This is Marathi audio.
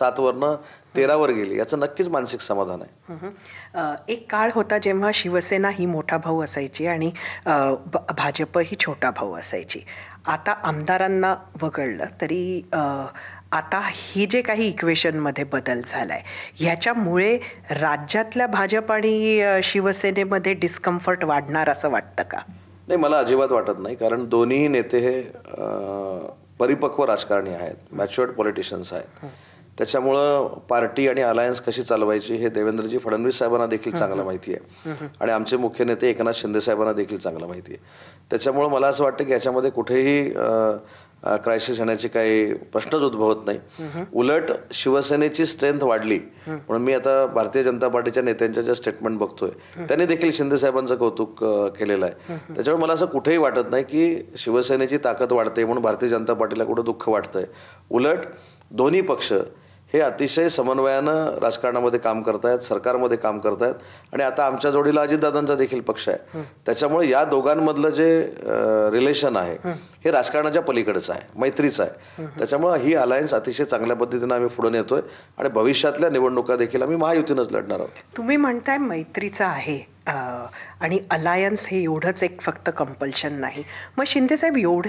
7 वरनं 13 वर गेली, याचं नक्कीच मानसिक समाधान आहे. एक काळ होता जेव्हा शिवसेना ही मोठा भाऊ असायची आणि भाजप ही छोटा भाऊ असायची. आता आमदारांना वगळलं तरी आता ही जे काही इक्वेशन मध्ये बदल झालाय, ह्याच्यामुळे राज्यातल्या भाजप आणि शिवसेनेमध्ये डिस्कम्फर्ट वाढणार असं वाटतं का? नाही, मला अजिबात वाटत नाही. कारण दोन्ही नेते हे परिपक्व राजकारणी आहेत, मॅच्युअर्ड पॉलिटिशियन्स आहेत. त्याच्यामुळं पार्टी आणि अलायन्स कशी चालवायची हे देवेंद्रजी फडणवीस साहेबांना देखील चांगलं माहिती आहे आणि आमचे मुख्य नेते एकनाथ शिंदे साहेबांना देखील चांगलं माहिती आहे. त्याच्यामुळं मला असं वाटतं की याच्यामध्ये कुठेही क्रायसिस येण्याची काही प्रश्नच उद्भवत नाही. उलट शिवसेनेची स्ट्रेंथ वाढली म्हणून मी आता भारतीय जनता पार्टीच्या नेत्यांच्या ज्या स्टेटमेंट बघतोय त्यांनी देखील शिंदे साहेबांचं कौतुक केलेलं आहे. त्याच्यामुळे मला असं कुठेही वाटत नाही की शिवसेनेची ताकद वाढते म्हणून भारतीय जनता पार्टीला कुठं दुःख वाटतंय. उलट दोन्ही पक्ष हे अतिशय समन्वयानं राजकारणामध्ये काम करतायत, सरकारमध्ये काम करतायत आणि आता आमच्या जोडीला अजितदादांचा देखील पक्ष आहे. त्याच्यामुळे या दोघांमधलं जे रिलेशन आहे हे राजकारणाच्या पलीकडेच आहे, मैत्रीचं आहे. त्याच्यामुळे ही अलायन्स अतिशय चांगल्या पद्धतीनं आम्ही पुढे नेतोय आणि भविष्यातल्या निवडणुका देखील आम्ही महायुतीनंच लढणार आहोत. तुम्ही म्हणताय मैत्रीचं आहे आणि अलायन्स हे एवढंच एक फक्त कंपल्शन नाही, मग शिंदे साहेब एवढे